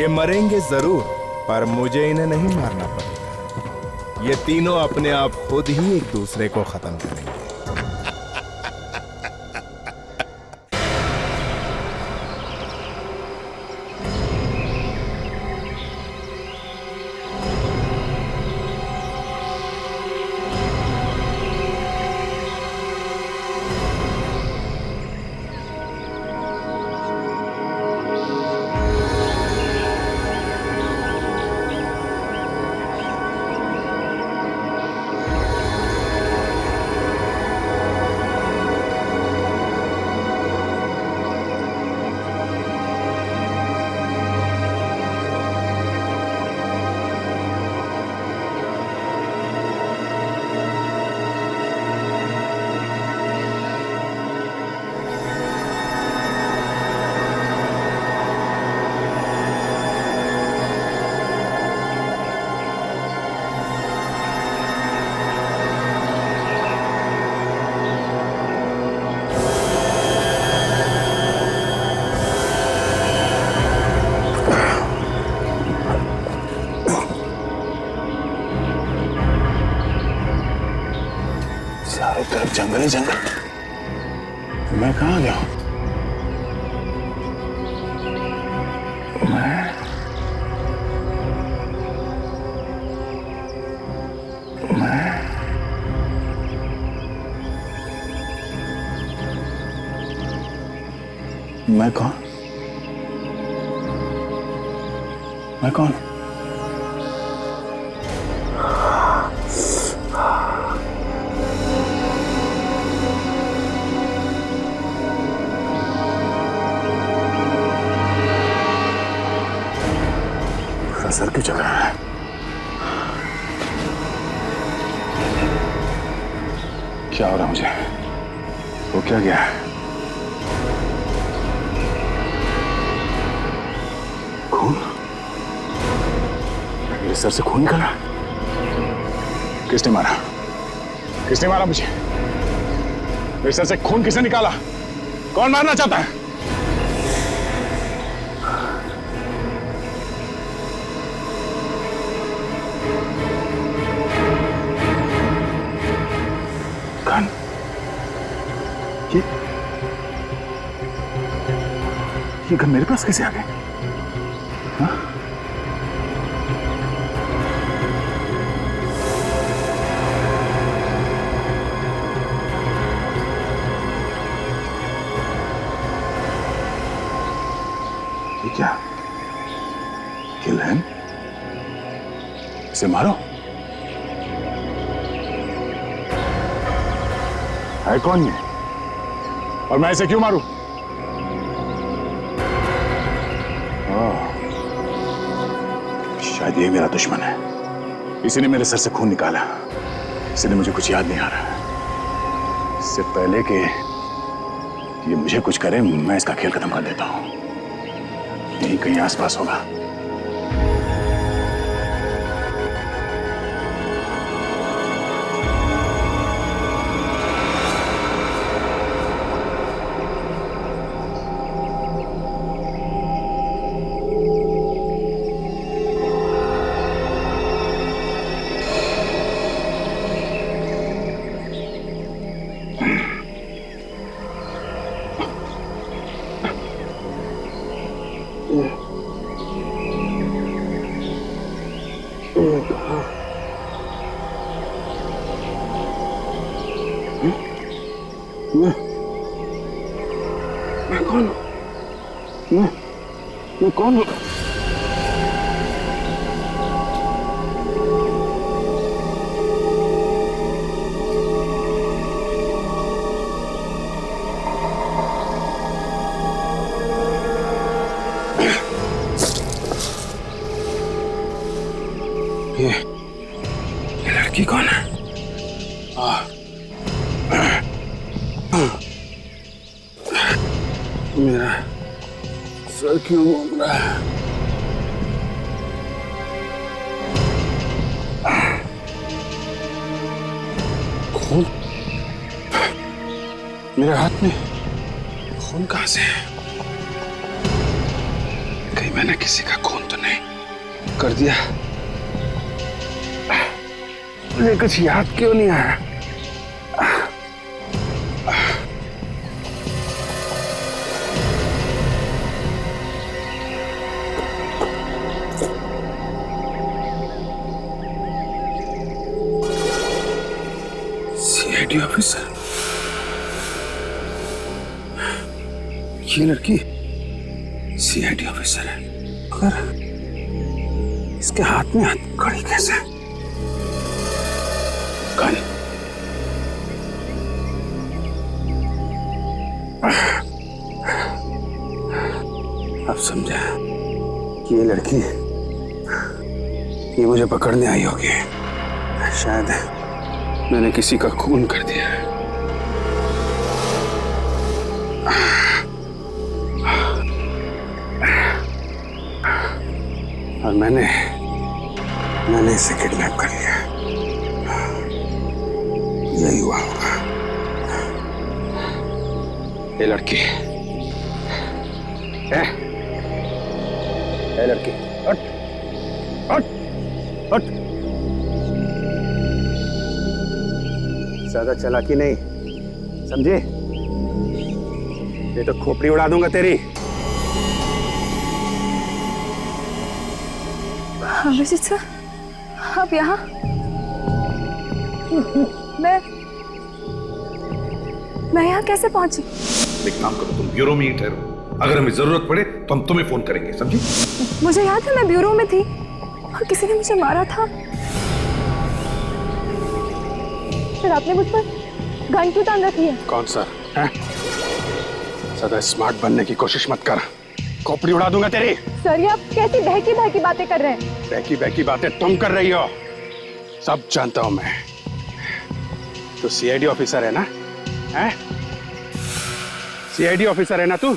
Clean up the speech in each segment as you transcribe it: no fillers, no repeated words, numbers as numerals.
ये मरेंगे जरूर, पर मुझे इन्हें नहीं मारना पड़ेगा। ये तीनों अपने आप खुद ही एक दूसरे को खत्म करेंगे। चारों तरफ जंगल ही जंगल, मैं कहाँ गया हूँ? मैं कौन? मैं कौन? सर क्यों चल रहा है? क्या हो रहा मुझे? वो क्या गया? खून? मेरे सर से खून निकला? किसने मारा? किसने मारा मुझे? मेरे सर से खून किसने निकाला? कौन मारना चाहता है? गन? ये गन मेरे पास कैसे आ गई? हाँ? ये क्या? किल है? इसे मारो। है कौन ये? और मैं इसे क्यों मारूं? शायद ये मेरा दुश्मन है। इसी ने मेरे सर से खून निकाला। इसलिए मुझे कुछ याद नहीं आ रहा। इससे पहले कि ये मुझे कुछ करे, मैं इसका खेल खत्म कर देता हूं। यहीं कहीं आसपास होगा। मैं कौन हूं? मैं कौन हूं? ये लड़की कौन है? मेरा सर क्यों घूम रहा है? खून? मेरे हाथ में खून कहां से है? कहीं कहीं मैंने किसी का खून तो नहीं कर दिया? मुझे कुछ याद क्यों नहीं आ रहा? सीआईडी ऑफिसर, ये लड़की सीआईडी ऑफिसर है, मगर इसके हाथ में हथकड़ी कैसे? गन। अब समझा कि ये लड़की ये मुझे पकड़ने आई होगी। शायद मैंने किसी का खून कर दिया है। और मैंने इसे किडनैप कर लिया। यही हुआ होगा। ये लड़की, ए लड़की, हट, हट, हट। ज्यादा चालाकी नहीं, समझे? ये तो खोपड़ी उड़ा दूंगा तेरी। अभिजीत सर, आप यहाँ? मैं यहाँ कैसे पहुंची? एक काम करो, तुम ब्यूरो में ही ठहरो। अगर हमें जरूरत पड़े तो हम तुम्हें फोन करेंगे, समझी? मुझे याद है मैं ब्यूरो में थी और किसी ने मुझे मारा था। फिर आपने मुझ पर गन क्यों तान रखी है? कौन सर? ज्यादा स्मार्ट बनने की कोशिश मत कर, खोपड़ी उड़ा दूंगा तेरी। सर, ये आप कैसी बहकी बहकी बातें कर रहे हैं? बहकी बहकी बातें तुम कर रही हो, सब जानता हूं मैं। तो सीआईडी ऑफिसर है ना? हैं? सीआईडी ऑफिसर है ना तू?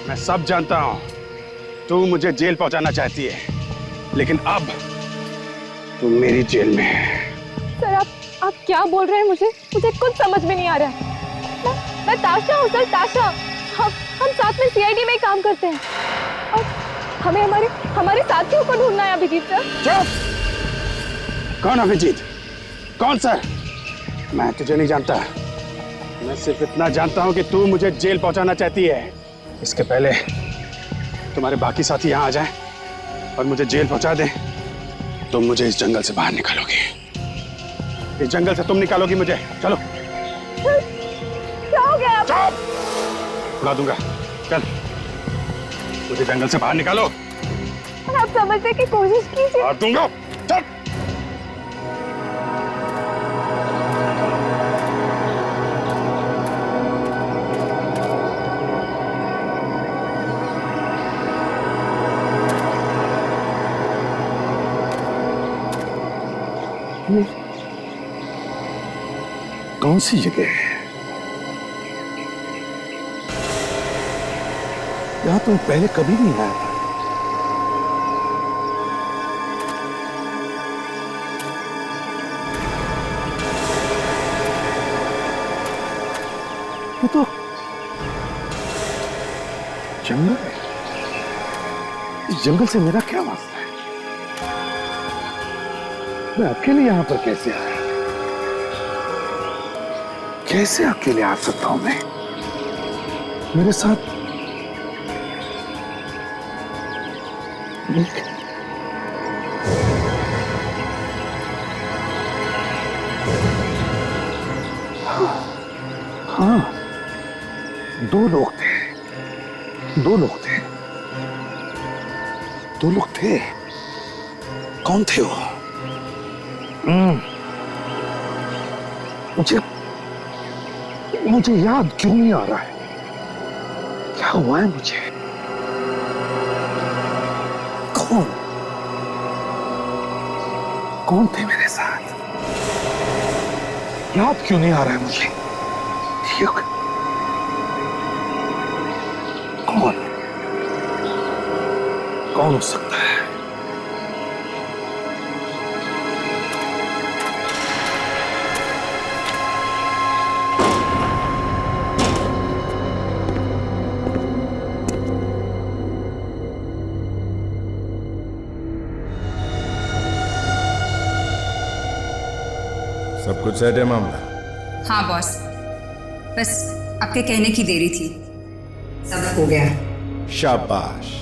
मैं सब जानता हूं। तू मुझे जेल पहुंचाना चाहती है, लेकिन अब तू मेरी जेल में है। सर, आप क्या बोल रहे हैं? मुझे कुछ समझ में नहीं आ रहा है। मैं ताशा हूँ सर, ताशा। हम साथ में सीआईडी में ही काम करते हैं और हमें हमारे साथियों को ढूंढना है। अभिजीत सर। चुप! कौन अभिजीत? कौन सर? मैं तुझे नहीं जानता। मैं सिर्फ इतना जानता हूं कि तू मुझे जेल पहुंचाना चाहती है। इसके पहले तुम्हारे बाकी साथी यहाँ आ जाएं और मुझे जेल पहुंचा दे, तुम मुझे इस जंगल से बाहर निकालोगी। इस जंगल से तुम निकालोगी मुझे। चलो। क्या हो गया? चुप! बुला दूंगा। चल, मुझे जंगल से बाहर निकालो। आप समझने की कोशिश कीजिए। मार दूंगा। चल। कौन सी जगह है? यहां तो पहले कभी नहीं आया था। ये तो जंगल है। इस जंगल से मेरा क्या वास्ता है? मैं अकेले यहां पर कैसे आया? कैसे अकेले आ सकता हूं मैं? मेरे साथ हाँ, दो लोग थे। कौन थे वो? मुझे याद क्यों नहीं आ रहा है? क्या हुआ है मुझे? कौन थे मेरे साथ? याद क्यों नहीं आ रहा है मुझे? ठीक, कौन हो सकता है? सब कुछ सेट है मामला? हाँ बॉस, बस आपके कहने की देरी थी, सब हो गया। शाबाश,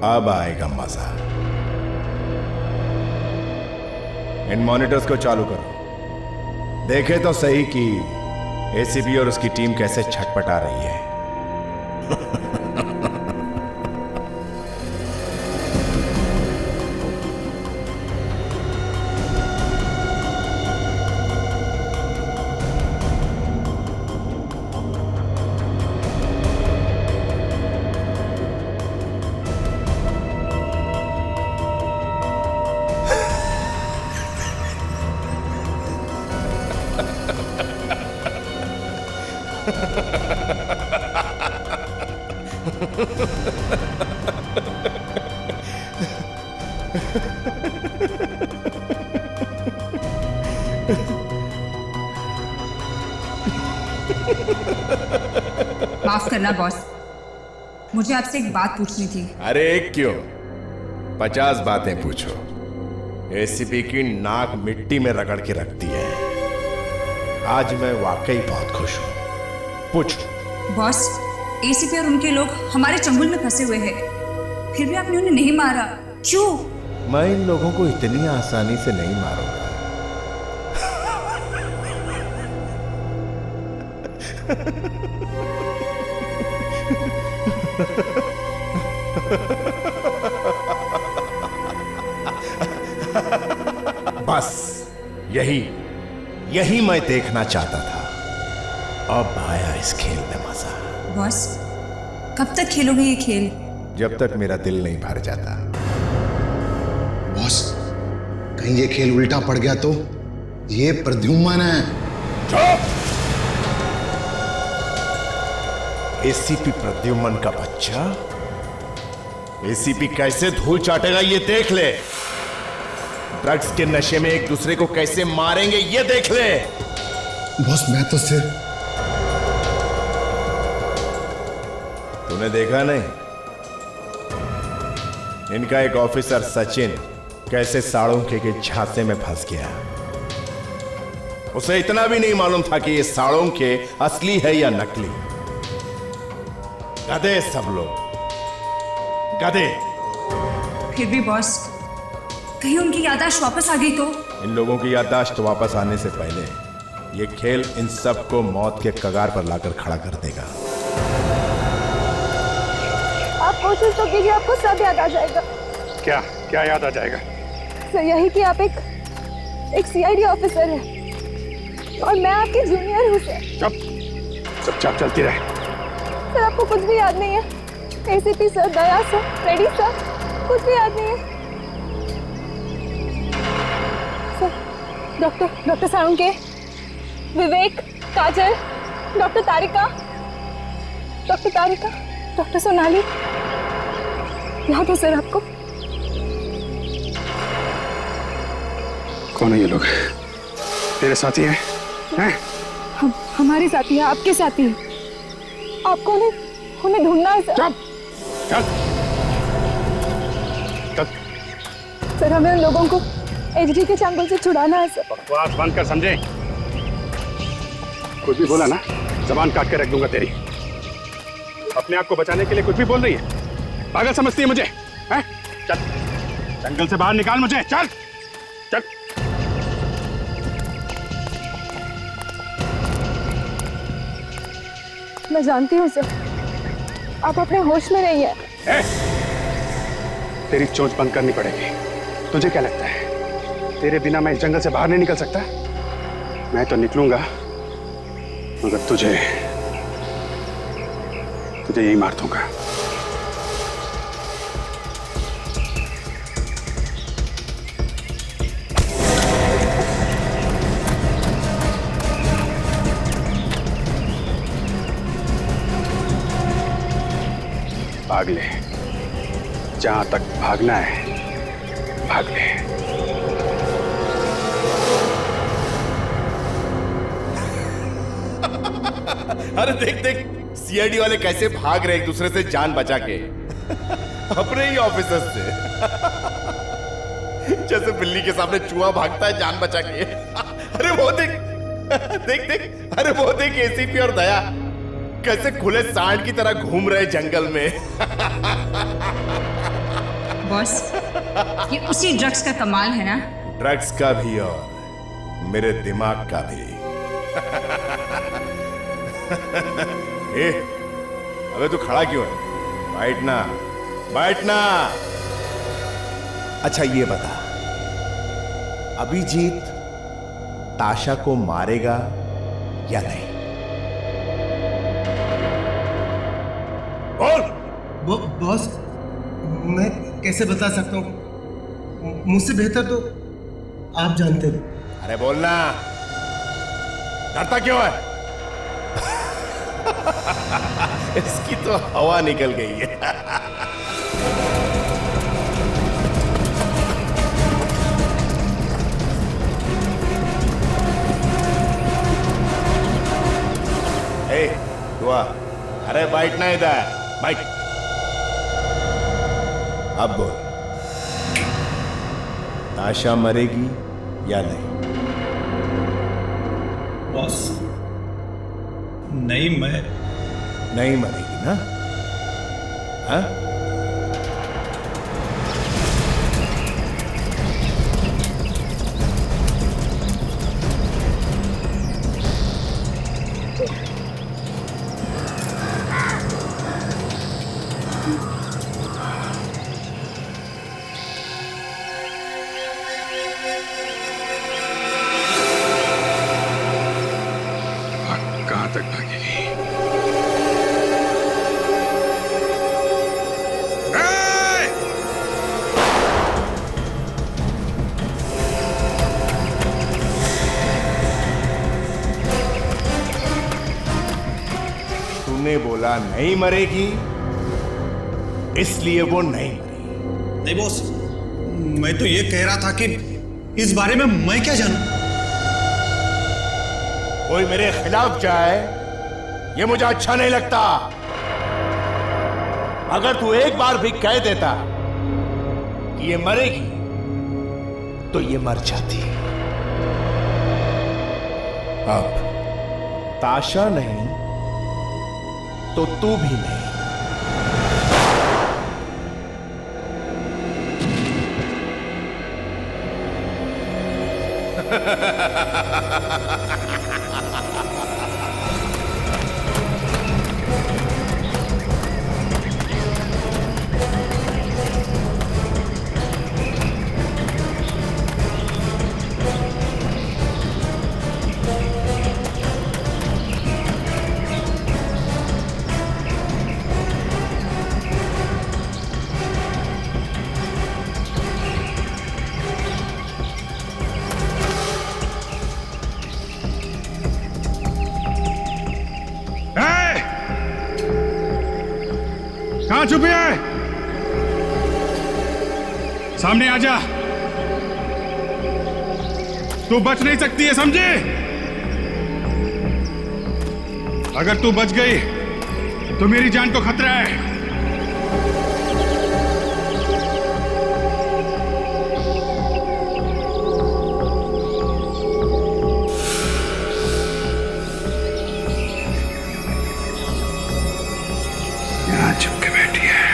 अब आएगा मजा। इन मॉनिटर्स को चालू करो, देखे तो सही कि एसीपी और उसकी टीम कैसे छटपटा रही है। माफ करना बॉस, मुझे आपसे एक बात पूछनी थी। अरे क्यों, 50 बातें पूछो। एसीपी की नाक मिट्टी में रगड़ के रखती है। आज मैं वाकई बहुत खुश हूं। पूछो। बॉस, एसीपी और उनके लोग हमारे चंगुल में फंसे हुए हैं, फिर भी आपने उन्हें नहीं मारा, क्यों? मैं इन लोगों को इतनी आसानी से नहीं मारूंगा। बस यही मैं देखना चाहता था। अब आया इस खेल में मजा। बॉस, कब तक खेलोगे ये खेल? जब तक मेरा दिल नहीं भर जाता। बॉस, कहीं ये खेल उल्टा पड़ गया तो? ये प्रद्युम्न है। चुप! एसीपी प्रद्युम्न का बच्चा एसीपी कैसे धूल चाटेगा ये देख ले। ड्रग्स के नशे में एक दूसरे को कैसे मारेंगे ये देख ले। बॉस, मैं तो सिर्फ... तूने देखा नहीं, इनका एक ऑफिसर सचिन कैसे साड़ोंके के झांसे में फंस गया। उसे इतना भी नहीं मालूम था कि ये साड़ोंके असली है या नकली। गधे सब लोग, गधे। फिर भी बॉस, कहीं उनकी याददाश्त वापस आ गई तो? इन लोगों की याददाश्त वापस आने से पहले ये खेल इन सबको मौत के कगार पर लाकर खड़ा कर देगा। आप कोशिश तो कीजिए, आपको सब याद आ जाएगा। क्या क्या याद आ जाएगा? सर यही कि आप एक सीआईडी ऑफिसर हैं और मैं आपकी जूनियर हूँ सर। चुपचाप चलती रहे। सर आपको कुछ भी याद नहीं है? एसीपी सर, दया सर, रेड्डी सर, कुछ भी याद नहीं है? सर, डॉक्टर साळुंके, विवेक, काजल, डॉक्टर तारिका, डॉक्टर सोनाली, याद है सर आपको? कौन है ये लोग? तेरे साथी हैं? हैं? हम हमारे साथी हैं, आपके साथी हैं। आपको उन्हें ढूंढना है सर। चल चल चल। सर हमें उन लोगों को एचडी के चंगुल से छुड़ाना है सर। बकवास बंद कर, समझे? कुछ भी बोला ना, जबान काट के रख दूंगा तेरी। अपने आप को बचाने के लिए कुछ भी बोल रही है। पागल समझती है मुझे? हैं? चल, जंगल से बाहर निकाल मुझे। चल चल। मैं जानती हूँ सर, आप अपने होश में रहिए। तेरी चोंच बंद करनी पड़ेगी। तुझे क्या लगता है तेरे बिना मैं इस जंगल से बाहर नहीं निकल सकता? मैं तो निकलूंगा, मगर तुझे यही मार दूंगा। भाग ले, जहां तक भागना है भाग ले। अरे देख देख, सीआईडी वाले कैसे भाग रहे एक दूसरे से जान बचा के। अपने ही ऑफिसर से। जैसे बिल्ली के सामने चूहा भागता है जान बचा के। अरे वो देख, देख देख, अरे वो देख एसीपी और दया कैसे खुले सांड की तरह घूम रहे जंगल में। बॉस, ये उसी ड्रग्स का कमाल है ना? ड्रग्स का भी और मेरे दिमाग का भी। ए, अबे तू खड़ा क्यों है? बैठना, बैठना। अच्छा ये बता, अभिजीत ताशा को मारेगा या नहीं? बोल। बॉस, मैं कैसे बता सकता हूँ? मुझसे बेहतर तो आप जानते हो। अरे बोलना, डरता क्यों है? इसकी तो हवा निकल गई है। ए, दुआ, अरे बैठना इधर, बैठ। अब बोल, ताशा मरेगी या नहीं? बॉस, नहीं, मैं नहीं मरेगी ना? हाँ? कहां तक भागेगी? तूने बोला नहीं मरेगी, इसलिए वो नहीं मरी। नहीं बॉस, मैं तो ये कह रहा था कि इस बारे में मैं क्या जानूं? कोई मेरे खिलाफ जाए, ये मुझे अच्छा नहीं लगता। अगर तू एक बार भी कह देता कि ये मरेगी, तो ये मर जाती। अब ताशा नहीं तो तू भी नहीं। कहां छुपी है? सामने आ जा। तू बच नहीं सकती है, समझे? अगर तू बच गई तो मेरी जान को खतरा है। यहां छुप के बैठी है।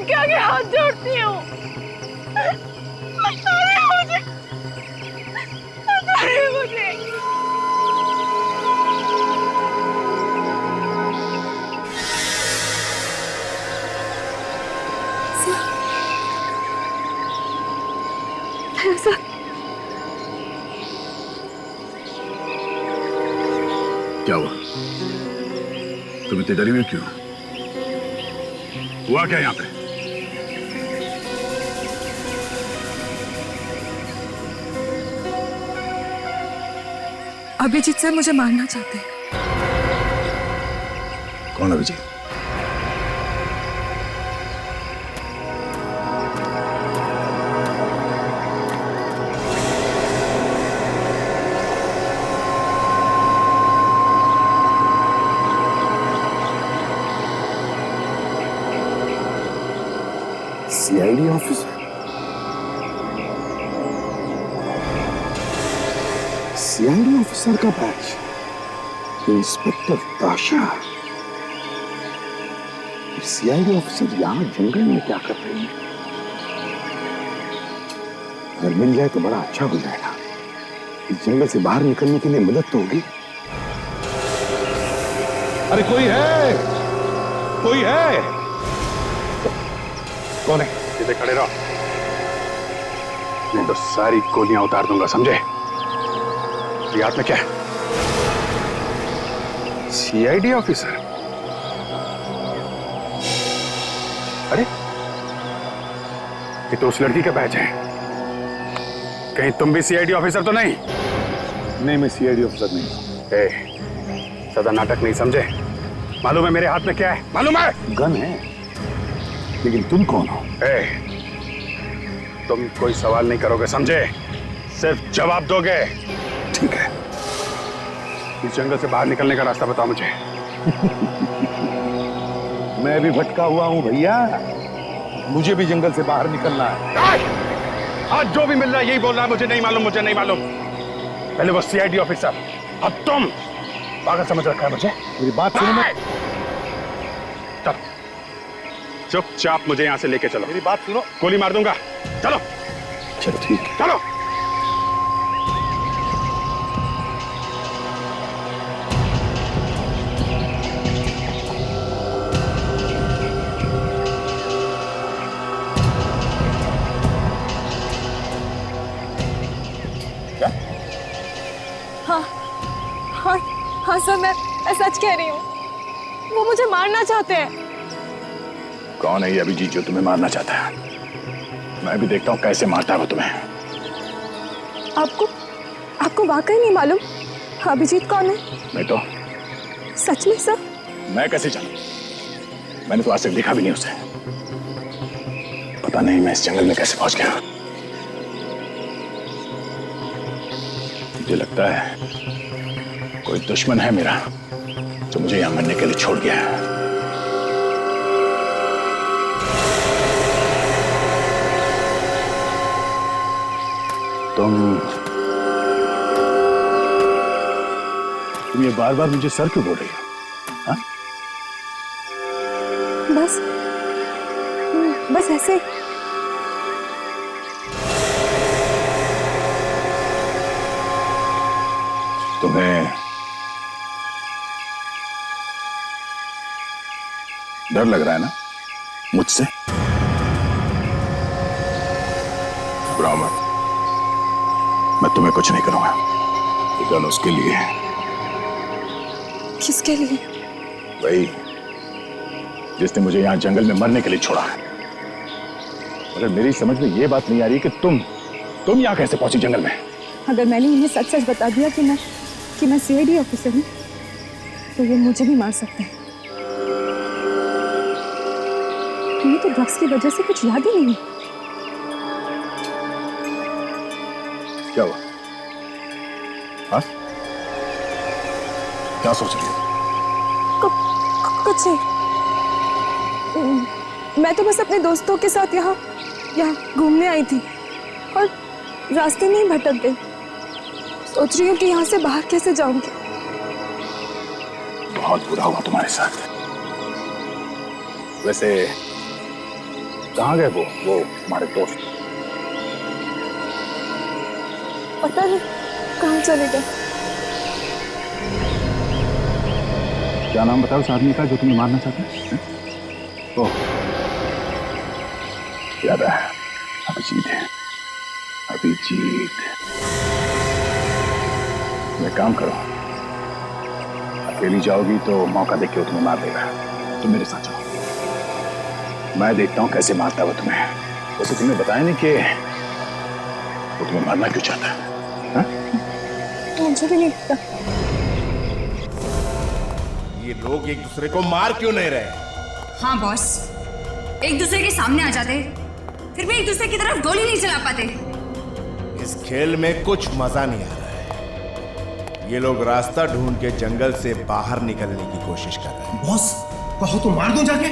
आपके आगे हाथ जोड़ती हूँ। बताइए मुझे। ऐसा क्या हुआ? तुम इतनी डरी हुई क्यों? हुआ क्या यहाँ पे? अभिजीत सर मुझे मारना चाहते हैं। कौन Abhijeet? CID officer? CID officer का batch? Inspector Tasha? CID officer यहाँ जंगल में क्या कर रही है? अगर मिल जाए तो बड़ा अच्छा हो जाएगा। इस जंगल से बाहर निकलने के लिए मदद तो होगी। अरे कोई है? कोई है? कौन है? सीधे खड़े रहो, नहीं तो सारी गोलियां उतार दूंगा, समझे? ये हाथ में क्या है? CID officer? अरे ये तो उस लड़की का बैच है। कहीं तुम भी सीआईडी ऑफिसर तो नहीं? नहीं, मैं सीआईडी ऑफिसर नहीं। सदा नाटक नहीं, समझे? मालूम है मेरे हाथ में क्या है? मालूम है? गन है, लेकिन तुम कौन हो? तुम कोई सवाल नहीं करोगे, समझे? सिर्फ जवाब दोगे। ठीक है। इस जंगल से बाहर निकलने का रास्ता बताओ मुझे। मैं भी भटका हुआ हूं भैया, मुझे भी जंगल से बाहर निकलना है। आज जो भी मिल रहा है यही बोल रहा है, मुझे नहीं मालूम, मुझे नहीं मालूम। पहले वो सीआईडी ऑफिसर, अब तुम पागल समझ रखा है मुझे। मेरी बात सुनो। चलो चुपचाप मुझे यहां से लेके चलो। मेरी बात सुनो। गोली मार दूंगा। चलो चलो ठीक है। चलो। हाँ सर, मैं सच कह रही हूँ। वो मुझे मारना चाहते हैं। कौन है ये अभिजीत जो तुम्हें मारना चाहता है? मैं भी देखता हूँ कैसे मारता है वो तुम्हें। आपको वाकई नहीं मालूम अभिजीत कौन है? नहीं तो? सच में सर? मैं कैसे जानूं? मैंने तो आज तक देखा भी नहीं उसे। पता नहीं मैं इस जंगल में कैसे पहुंच गया। मुझे लगता है कोई दुश्मन है मेरा जो मुझे यहां मरने के लिए छोड़ गया है। तुम ये बार बार मुझे सर क्यों बोल रही हो? हाँ? बस ऐसे। तुम्हें डर लग रहा है ना मुझसे? घबराओ मत, मैं तुम्हें कुछ नहीं करूंगा। ये गन उसके लिए है। किसके लिए? वही जिसने मुझे यहां जंगल में मरने के लिए छोड़ा है। मगर मेरी समझ में ये बात नहीं आ रही कि तुम यहां कैसे पहुंची जंगल में? अगर मैंने उन्हें सच सच बता दिया कि मैं सीआईडी ऑफिसर हूँ तो ये मुझे भी मार सकते हैं। तुम्हें तो ड्रग्स की वजह से कुछ याद ही नहीं। क्या हुआ? हाँ? क्या सोच रही हो? कुछ नहीं। मैं तो बस अपने दोस्तों के साथ यहाँ घूमने आई थी और रास्ते में ही भटक गई। सोच रही हूँ कि यहाँ से बाहर कैसे जाऊंगी। बहुत बुरा हुआ तुम्हारे साथ। वैसे कहाँ गए वो हमारे दोस्त? पता नहीं कहाँ चले गए। क्या नाम बताओ उस आदमी का जो तुम्हें मारना चाहता है? ओह, याद है, अभिजीत है। अभिजीत, तुम एक काम करो, अकेली जाओगी तो मौका देख के वो तुम्हें मार देगा। तुम मेरे साथ चलो, मैं देखता हूँ कैसे मारता है वो तुम्हें। वैसे तुम्हें बताया नहीं कि वो तुम्हें मारना क्यों चाहता है? मुझे भी नहीं पता। ये लोग एक दूसरे को मार क्यों नहीं रहे? हाँ बॉस, एक दूसरे के सामने आ जाते, फिर भी एक दूसरे की तरफ गोली नहीं चला पाते। इस खेल में कुछ मजा नहीं आ रहा है। ये लोग रास्ता ढूंढ के जंगल से बाहर निकलने की कोशिश कर रहे हैं। बॉस कहो तो मार दूं जाके।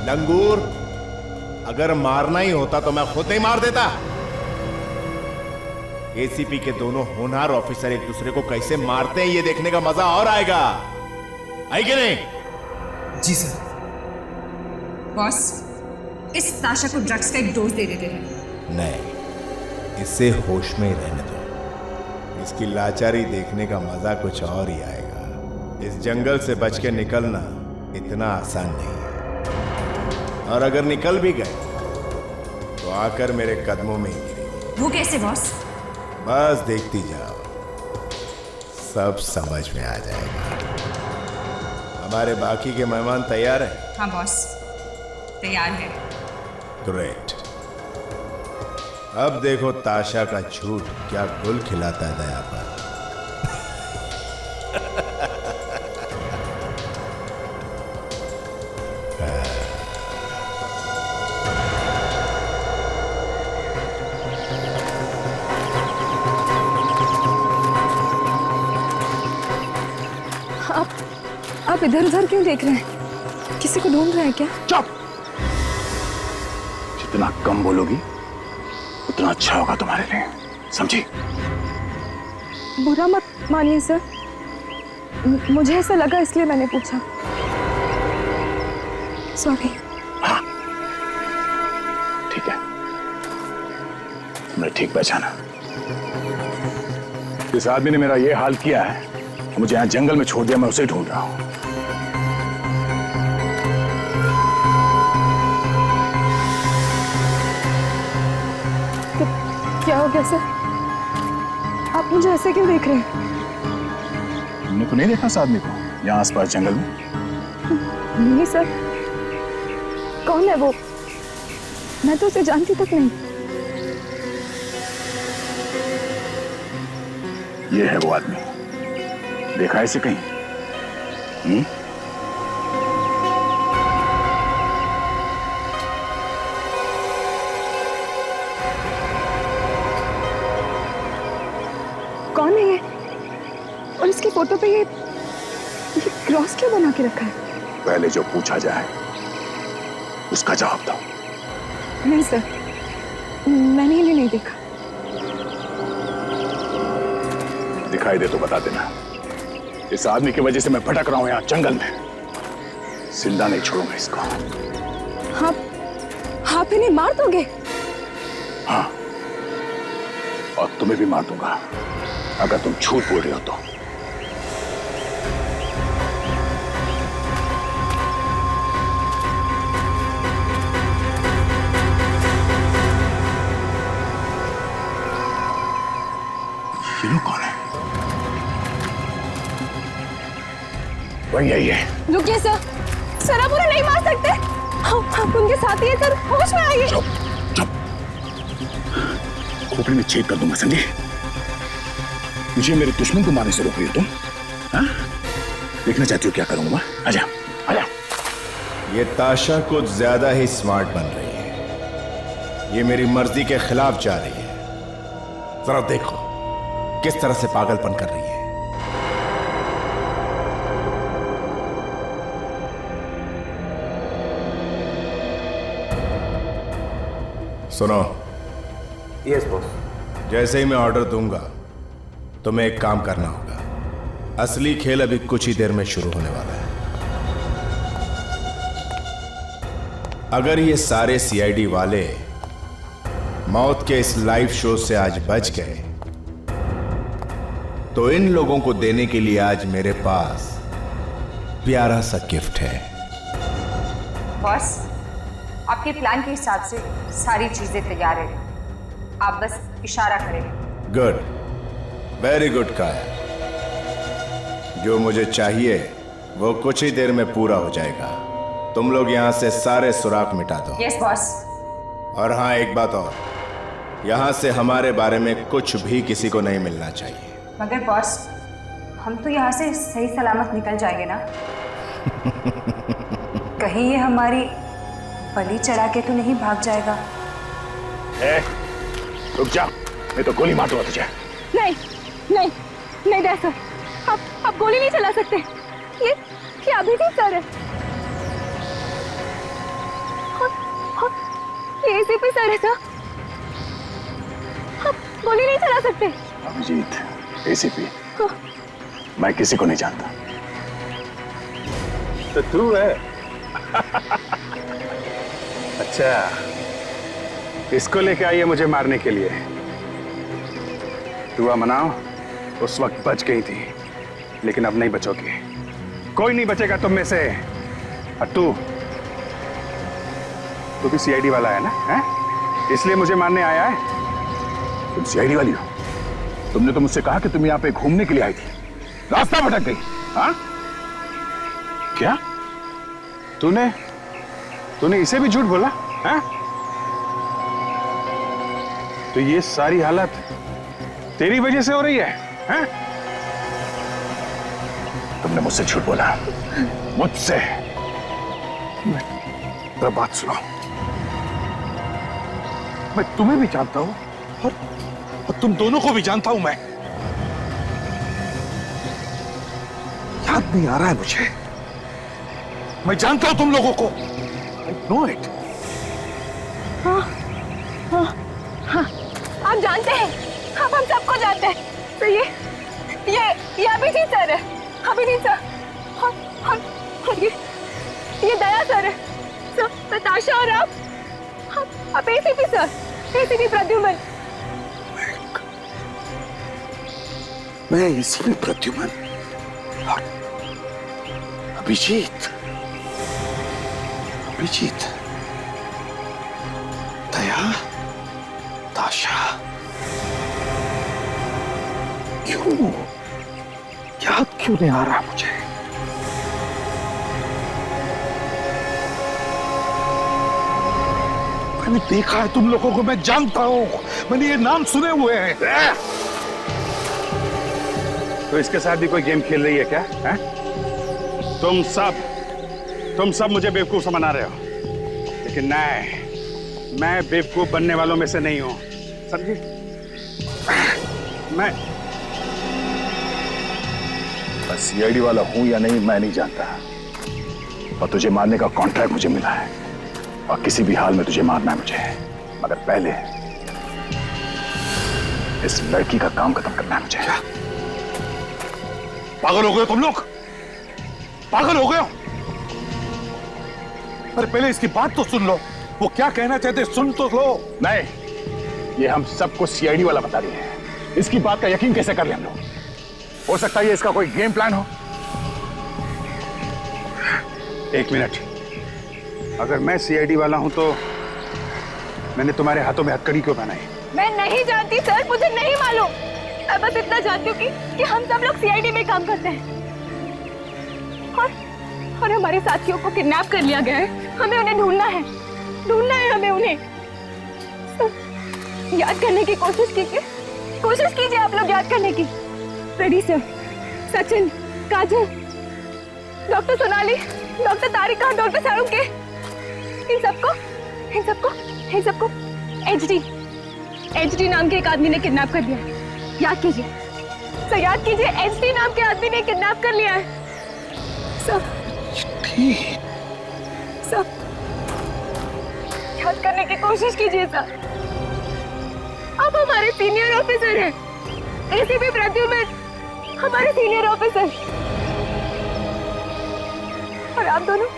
लंगूर, अगर मारना ही होता तो मैं खुद ही मार देता। एसीपी के दोनों होनहार ऑफिसर एक दूसरे को कैसे मारते हैं ये देखने का मजा और आएगा, है कि नहीं? जी सर। बॉस, इस ताशा को ड्रग्स का एक डोज दे देते हैं। नहीं, इसे होश में ही रहने दो। इसकी लाचारी देखने का मजा कुछ और ही आएगा। इस जंगल से बच के निकलना इतना आसान नहीं है, और अगर निकल भी गए तो आकर मेरे कदमों में ही गिरेगी। वो कैसे बॉस? बस देखती जाओ, सब समझ में आ जाएगा। हमारे बाकी के मेहमान तैयार हैं? हाँ बॉस, तैयार है। ग्रेट। अब देखो ताशा का झूठ क्या गुल खिलाता है दया पर। आप इधर उधर क्यों देख रहे हैं? किसी को ढूंढ रहे हैं क्या? चुप! जितना कम बोलोगी उतना अच्छा होगा तुम्हारे लिए, समझी? बुरा मत मानिए सर, मुझे ऐसा लगा इसलिए मैंने पूछा। सॉरी। हाँ, ठीक है, तुमने ठीक पहचाना। इस आदमी ने मेरा ये हाल किया है, मुझे यहाँ जंगल में छोड़ दिया, मैं उसे ढूंढ रहा हूँ। क्या हो गया सर? आप मुझे ऐसे क्यों देख रहे हैं? तुमने तो नहीं देखा इस आदमी को यहाँ आसपास जंगल में? नहीं सर। कौन है वो? मैं तो उसे जानती तक नहीं। ये है वो आदमी, देखा है इसे कहीं? कौन है ये? और इसकी फोटो पे ये क्रॉस क्यों बना के रखा है? पहले जो पूछा जाए उसका जवाब दो। नहीं सर, मैंने इन्हें नहीं देखा। दिखाई दे तो बता देना। इस आदमी की वजह से मैं भटक रहा हूं यहाँ जंगल में, जिंदा नहीं छोड़ूंगा इसको। आप इन्हें मार दोगे? हाँ, और तुम्हें भी मार दूंगा अगर तुम झूठ बोल रहे हो तो। ये लोग कौन है? वही है ये। रुकिए सर, सर आप उन्हें नहीं मार सकते। आप उनके साथी हैं सर, होश में आइए। चुप चुप, खोपड़ी में छेद कर दूंगा, समझे? मुझे मेरे दुश्मन को मारने से रोक रही हो तुम? हाँ? देखना चाहती हो क्या करूंगा? आजा आजा। ये ताशा कुछ ज्यादा ही स्मार्ट बन रही है। ये मेरी मर्जी के खिलाफ जा रही है। जरा देखो किस तरह से पागलपन कर रही है। सुनो। Yes boss. जैसे ही मैं ऑर्डर दूंगा तुम्हें एक काम करना होगा। असली खेल अभी कुछ ही देर में शुरू होने वाला है। अगर ये सारे सीआईडी वाले मौत के इस लाइव शो से आज बच गए तो इन लोगों को देने के लिए आज मेरे पास प्यारा सा गिफ्ट है। बॉस, आपके प्लान के हिसाब से सारी चीजें तैयार है, आप बस इशारा करेंगे। गुड, वेरी गुड काया। जो मुझे चाहिए वो कुछ ही देर में पूरा हो जाएगा। तुम लोग यहां से सारे सुराग मिटा दो। Yes boss. और हाँ, एक बात और, यहां से हमारे बारे में कुछ भी किसी को नहीं मिलना चाहिए। मगर बॉस, हम तो यहाँ से सही सलामत निकल जाएंगे ना? कहीं ये हमारी बलि चढ़ा के तो नहीं भाग जाएगा? रुक जा, मैं तो गोली मार दूंगा तुझे। नहीं नहीं नहीं डैड सर, आप गोली नहीं चला सकते। ये अभिजीत सर है और ये एसीपी सर है सर, आप गोली नहीं चला सकते। अभिजीत, एसीपी, मैं किसी को नहीं जानता। तो तू है? अच्छा, इसको लेके आई है मुझे मारने के लिए। दुआ मनाओ, उस वक्त बच गई थी, लेकिन अब नहीं बचोगी। कोई नहीं बचेगा तुम में से। और तू भी सीआईडी वाला है ना? है? इसलिए मुझे मारने आया है? तुम सीआईडी वाली हो? तुमने तो मुझसे कहा कि तुम यहाँ पे घूमने के लिए आई थी, रास्ता भटक गई। हाँ? क्या? तूने इसे भी झूठ बोला? हाँ? तो ये सारी हालत तेरी वजह से हो रही है? हाँ? तुमने मुझसे झूठ बोला, मुझसे। मेरी बात सुनो, मैं तुम्हें भी जानता हूं और तुम दोनों को भी जानता हूं। मैं याद नहीं आ रहा है मुझे। मैं जानता हूं तुम लोगों को। I know it. हाँ, आप जानते हैं, आप हम सबको जानते हैं। तो ये अभिजीत सर है, अभिजीत सर। और ये दया सर है, सर नताशा और आप एसीपी सर, एसीपी प्रद्युमन। मैं एसीपी प्रद्युमन और अभिजीत, दया, ताशा। क्यों याद क्यों नहीं आ रहा मुझे? मैंने देखा है तुम लोगों को, मैं जानता हूं, मैंने ये नाम सुने हुए हैं। तो इसके साथ भी कोई गेम खेल रही है क्या? है? तुम सब मुझे बेवकूफ समझ रहे हो, लेकिन नहीं, मैं बेवकूफ बनने वालों में से नहीं हूं, समझे? मैं सीआईडी वाला हूं या नहीं मैं नहीं जानता, और तुझे मारने का कॉन्ट्रैक्ट मुझे मिला है और किसी भी हाल में तुझे मारना है मुझे। मगर पहले इस लड़की का काम खत्म करना है मुझे। क्या? पागल हो गए हो तुम लोग? पागल हो गए हो? अरे पहले इसकी बात तो सुन लो, वो क्या कहना चाहते सुन तो लो। नहीं, ये हम सबको सीआईडी वाला बता रही है, इसकी बात का यकीन कैसे कर ले हम लोग? हो सकता है ये इसका कोई गेम प्लान हो। एक मिनट, अगर मैं सीआईडी वाला हूं तो मैंने तुम्हारे हाथों में हथकड़ी क्यों पहनाई? मैं नहीं जानती सर, मुझे नहीं मालूम। मैं बस इतना जानती हूँ कि हम सब लोग सीआईडी में काम करते हैं और हमारे साथियों को किडनैप कर लिया गया है। हमें उन्हें ढूंढना है हमें उन्हें। सर, याद करने की कोशिश कीजिए आप लोग याद करने की। फ्रेडी सर, सचिन, काजल, डॉक्टर सोनाली, डॉक्टर तारिका, डॉक्टर सारुके, इन सबको एचडी नाम के एक आदमी ने किडनैप कर लिया है। याद कीजिए सर, याद कीजिए, एचडी नाम के आदमी ने किडनैप कर लिया है। सब याद करने की कोशिश कीजिए सर। आप हमारे सीनियर ऑफिसर हैं, एसीपी प्रद्युमन। हमारे सीनियर ऑफिसर। और आप दोनों,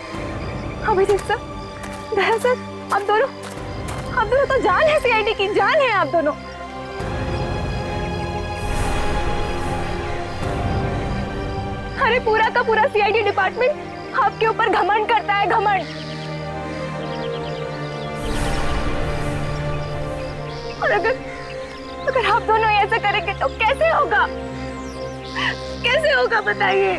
अभिजीत सर, दया सर, आप दोनों तो जान है, सीआईडी की जान है आप दोनों। अरे पूरा का पूरा सीआईडी डिपार्टमेंट आपके ऊपर घमंड करता है, घमंड। और अगर आप दोनों ऐसा करेंगे तो कैसे होगा? कैसे होगा बताइए?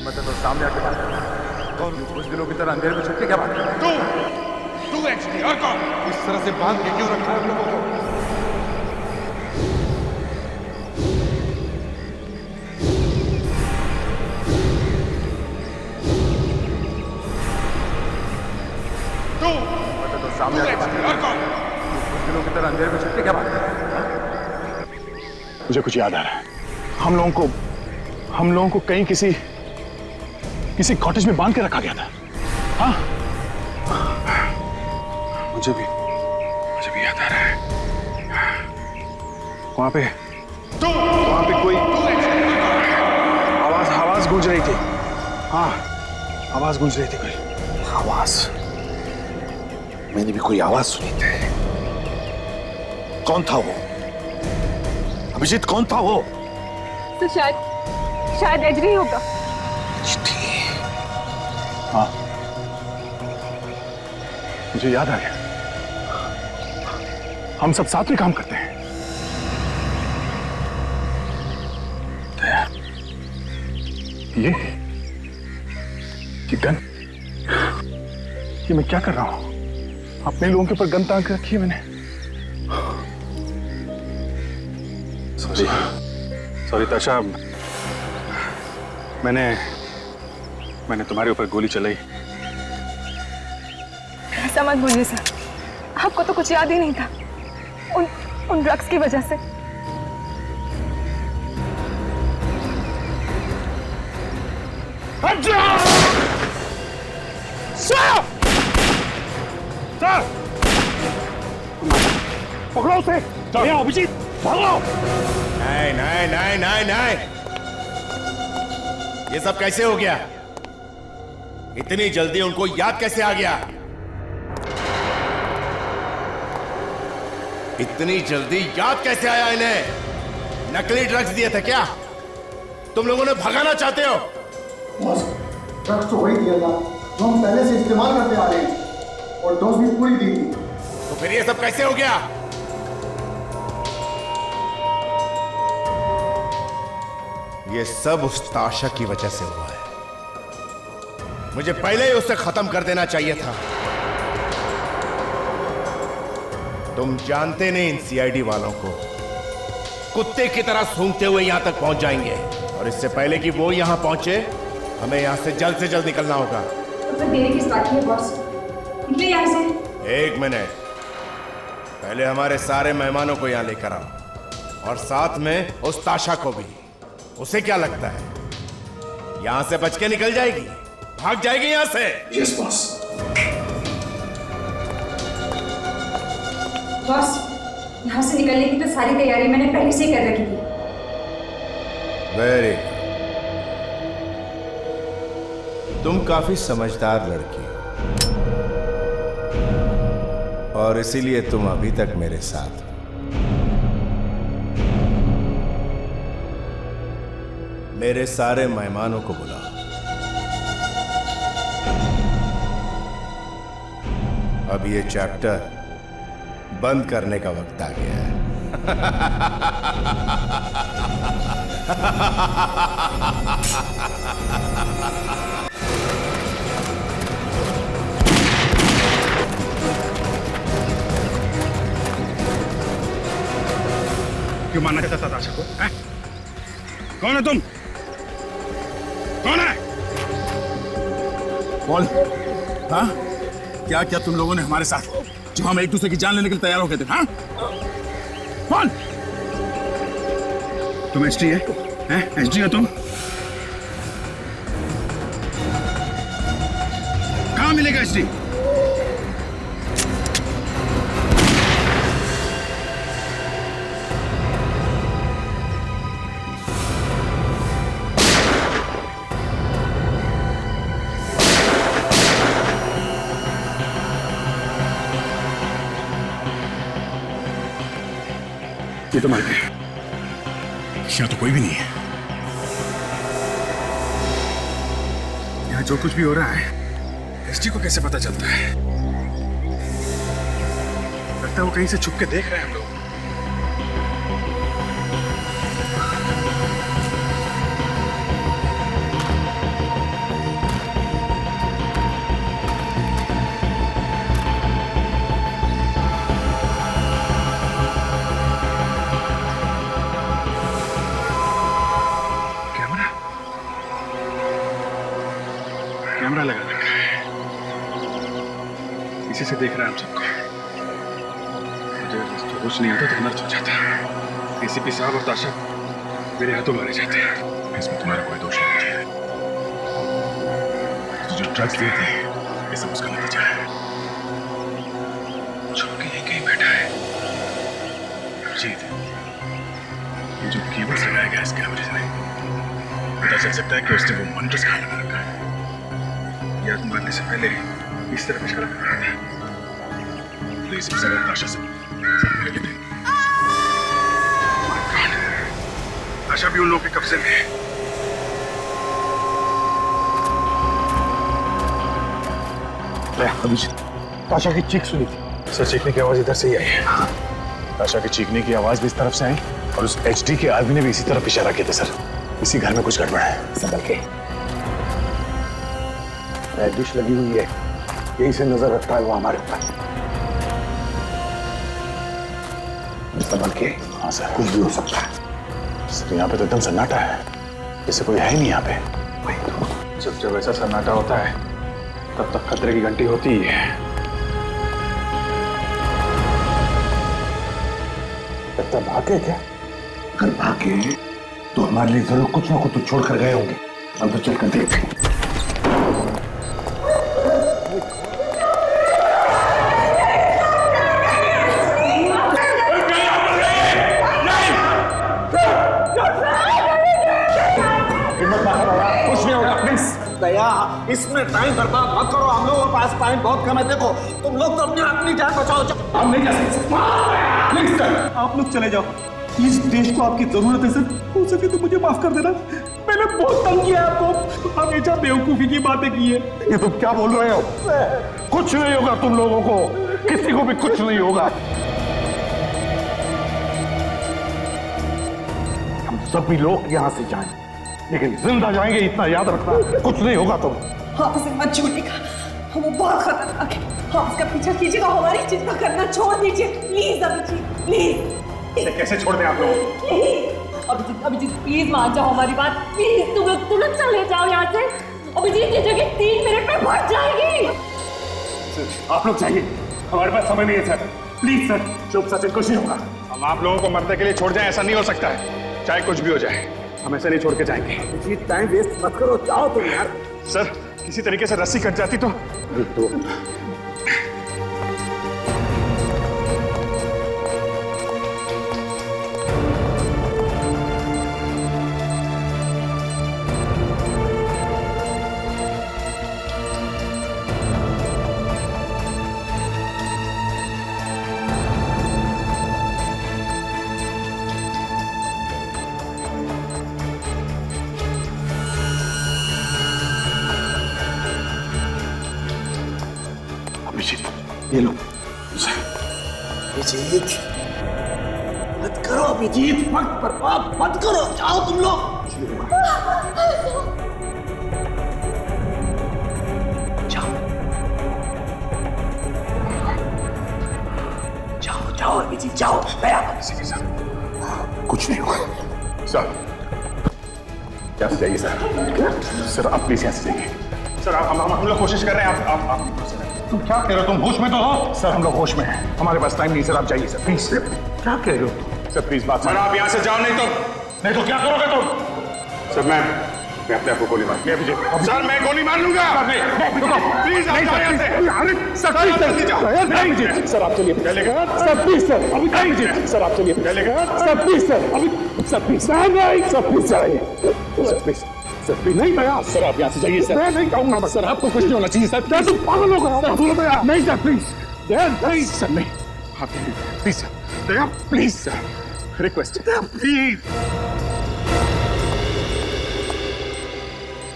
मतलब तो सामने आके बात कर। कौन कुछ दिनों की तरह अंधेरे में छुप के क्या बात कर? तू एक्चुअली और कौन? इस तरह से बांध के क्यों रखा है हम लोगों को? सामने आके बात कर। कुछ दिनों की तरह अंधेरे में छुप के क्या बात कर? मुझे कुछ याद आ रहा है। हम लोगों को कहीं किसी कॉटेज में बांध के रखा गया था। हाँ, मुझे भी याद आ रहा है। वहां पे कोई आवाज गूंज रही थी। हाँ, आवाज गूंज रही थी कोई आवाज? मैंने भी कोई आवाज सुनी थी। कौन था वो? अभिजीत, कौन था वो? तो शायद एजरी होगा। हाँ, मुझे याद आ गया। हम सब साथ में काम करते हैं। दया, ये गन, ये मैं क्या कर रहा हूं? अपने लोगों के ऊपर गन तान के रखी है मैंने। सॉरी ताशा, मैंने तुम्हारे ऊपर गोली चलाई। ऐसा मत बोलिए सर, आपको तो कुछ याद ही नहीं था उन ड्रग्स की वजह से। पकड़ो उसे। अभिजीत, भागो। नहीं, ये सब कैसे हो गया? इतनी जल्दी उनको याद कैसे आ गया? इतनी जल्दी याद कैसे आया इन्हें? नकली ड्रग्स दिए थे क्या? तुम लोगों ने भगाना चाहते हो? बॉस, ड्रग्स तो वही दिया था जो हम पहले से इस्तेमाल करते आ रहे हैं, और डोज भी पूरी दी थी। तो फिर ये सब कैसे हो गया? ये सब उस ताशा की वजह से हुआ है। मुझे पहले ही उससे खत्म कर देना चाहिए था। तुम जानते नहीं इन सीआईडी वालों को, कुत्ते की तरह सूंघते हुए यहां तक पहुंच जाएंगे। और इससे पहले कि वो यहां पहुंचे, हमें यहां से जल्द निकलना होगा। तो फिर देरी किस बात की है बॉस? निकले यहाँ से। एक मिनट, पहले हमारे सारे मेहमानों को यहां लेकर आओ, और साथ में उस ताशा को भी। उसे क्या लगता है यहां से बच के निकल जाएगी? भाग जाएगी यहां से? Yes boss. बॉस, यहाँ से निकलने की तो सारी तैयारी मैंने पहले से ही कर रखी थी। वेरी, तुम काफी समझदार लड़की हो, और इसीलिए तुम अभी तक मेरे साथ हो। मेरे सारे मेहमानों को बुलाओ। अब ये चैप्टर बंद करने का वक्त आ गया है। क्यों मानना चाहता था ताशा को? कौन है तुम? कौन है? बोल। हाँ, क्या क्या तुम लोगों ने हमारे साथ, जो हम एक दूसरे की जान लेने के लिए तैयार हो गए थे? हाँ, बोल। तुम एसडी है? एसडी हो तुम? कहाँ मिलेगा एसडी? ये तो मर गए। यहाँ तो कोई भी नहीं है। यहाँ जो कुछ भी हो रहा है एसडी को कैसे पता चलता है? लगता है वो कहीं से छुप के देख रहे हैं हम लोग। कैमरा लगा रखा है, इसी से देख रहा है हम सबको। मुझे होश नहीं आता तो नर्स हो जाता। एसीपी साहब और ताशा मेरे हाथों मारे जाते हैं। इसमें तुम्हारा कोई दोष नहीं है। तो जो ड्रग्स दिए थे ये सब उसका नतीजा है। छुप के यहीं कहीं बैठा है अभिजीत। ये जो केबल्स लगाया गया इस कैमरे में, पता चल सकता है कि उसने वो मंट्रस कहाँ लगा रखा है। याद मारने से पहले इस तरफ इशारा कर रहा था। तो इस सबसे ताशा से मिले थे। ताशा भी उन लोगों के कब्जे में है। अभिजीत, ताशा की चीख सुनी थी। सर, चीखने की आवाज इधर से ही आई है। ताशा की चीखने की आवाज भी इस तरफ से आई और उस एचडी के आदमी ने भी इसी तरफ इशारा किया था। सर, इसी घर में कुछ गड़बड़ है। संभल के। डिश लगी हुई है, यहीं से नजर रखता है वो हमारे ऊपर। संभल के। हाँ सर, कुछ भी हो सकता है। सर, यहाँ पे तो एकदम सन्नाटा है, जैसे कोई है ही नहीं यहाँ पे। जब ऐसा सन्नाटा होता है तब तक खतरे की घंटी होती ही है। लगता भागे क्या? अगर भागे तो हमारे लिए जरूर कुछ ना कुछ तो छोड़ कर गए होंगे। हम तो चल कर देखें। दया, इसमें टाइम बर्बाद मत करो। हम लोगों के पास टाइम बहुत कम है। देखो, तुम लोग तो अपनी जान बचाओ। हम नहीं जा सकते। प्लीज सर, आप लोग चले जाओ। इस देश को आपकी जरूरत है सर। हो सके तो मुझे माफ कर देना। मैंने बहुत तंग किया आपको, हमेशा बेवकूफी की बातें की है। ये तुम क्या बोल रहे हो? कुछ नहीं होगा तुम लोगों को, किसी को भी कुछ नहीं होगा। हम सभी लोग यहाँ से जाएं, लेकिन जिंदा जाएंगे इतना याद रखना। कुछ नहीं होगा तुम। आप उसे मत छोड़िएगा, वो बहुत खतरनाक है। आप उसका पीछा कीजिएगा, हमारी चिंता करना छोड़ दीजिए प्लीज। अभिजीत प्लीज। इसे कैसे छोड़ दें आप लोग? अभिजीत प्लीज मान जाओ हमारी बात। प्लीज तुम लोग तुरंत चले जाओ यहाँ से। अभिजीत ये जगह 3 मिनट में भर जाएगी। आप लोग चाहिए, हमारे पास समय नहीं है सर। प्लीज सर, चुप सचिन, कुछ नहीं होगा। हम आप लोगों को मरने के लिए छोड़ जाएं, ऐसा नहीं हो सकता है। चाहे कुछ भी हो जाए, हम ऐसे नहीं छोड़ के जाएंगे। टाइम वेस्ट मत करो, जाओ तुम यार। सर, किसी तरीके से रस्सी कट जाती तो ये लो। अभिजीत मत करो, अभिजीत मत बर्बाद मत करो, जाओ तुम लोग। जाओ जाओ अभिजीत जाओ। कुछ नहीं होगा सर। यहाँ से जाइए सर। सर, आप प्लीज यहाँ से जाइए। सर, हम लोग कोशिश कर रहे हैं। आप तुम क्या कह रहे हो? तुम होश में तो हो? सर, हम लोग होश में हैं। हमारे पास टाइम नहीं सर, आप जाइए सर प्लीज। क्या कह रहे हो? सर प्लीज बात सर, आप यहाँ से जाओ, नहीं तो क्या करोगे तुम? सर, मैं अपने आप को गोली मार। सर, मैं गोली मार लूंगा। प्लीज आप जाओ यहाँ से। सर आप चलिए। सर प्लीज सर, सर आप चलिए। Sir please sir, sir please sir please नहीं भैया। सर, आप यहाँ से जाइए सर। मैं नहीं कहूँगा सर, आपको कुछ नहीं होना चाहिए सर। तुम पागल हो गए भैया। नहीं सर प्लीज, नहीं सर, नहीं। आप please sir, Daya please sir, request please.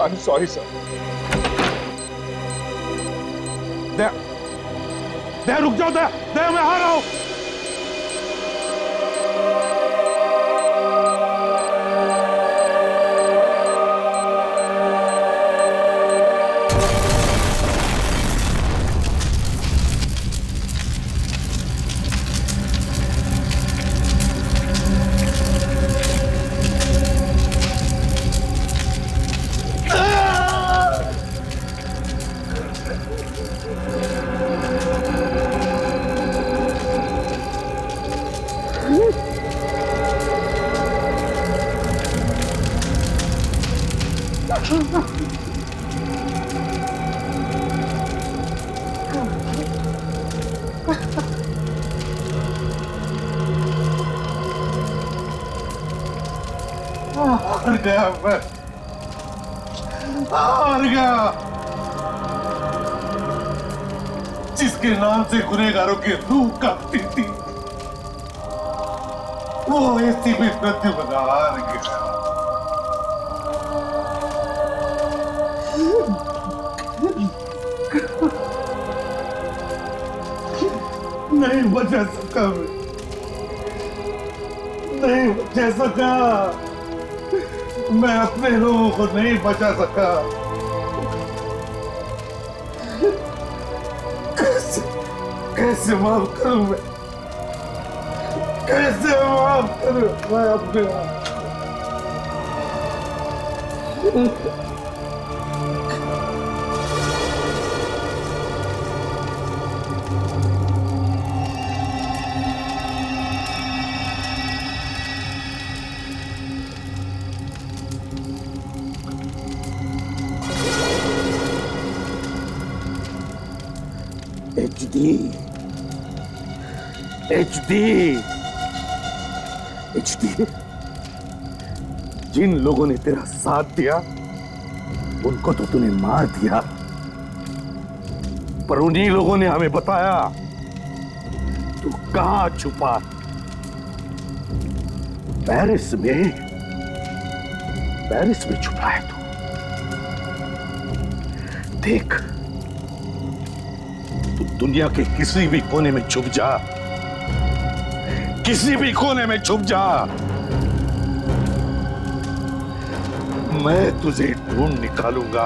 I am sorry sir. Daya रुक जाओ, दया दया मैं आ रहा हूं। हार गया मैं, हार गया। जिसके नाम से गुनहगारों की रूह कांपती थी, वो एसीपी प्रद्युम्न हार गया। नहीं बचा सका नहीं बचा सका, मैं अपने लोगों को नहीं बचा सका। कैसे माफ करूं मैं, कैसे माफ करूं मैं अपने आप। HD, जिन लोगों ने तेरा साथ दिया उनको तो तूने मार दिया, पर उन्हीं लोगों ने हमें बताया तू कहां छुपा। पेरिस में छुपा है तू। देख, तू दुनिया के किसी भी कोने में छुप जा, किसी भी कोने में छुप जा, मैं तुझे ढूंढ निकालूंगा,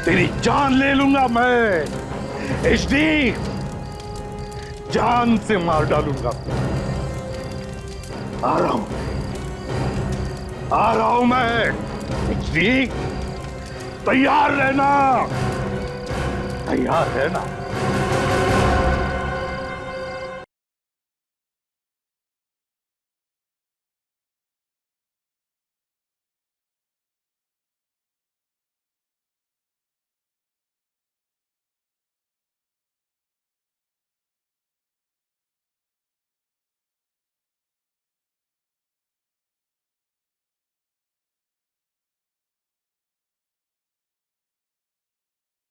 तेरी जान ले लूंगा मैं। HD, जान से मार डालूंगा। आ रहा हूं मैं। HD, तैयार रहना, तैयार रहना।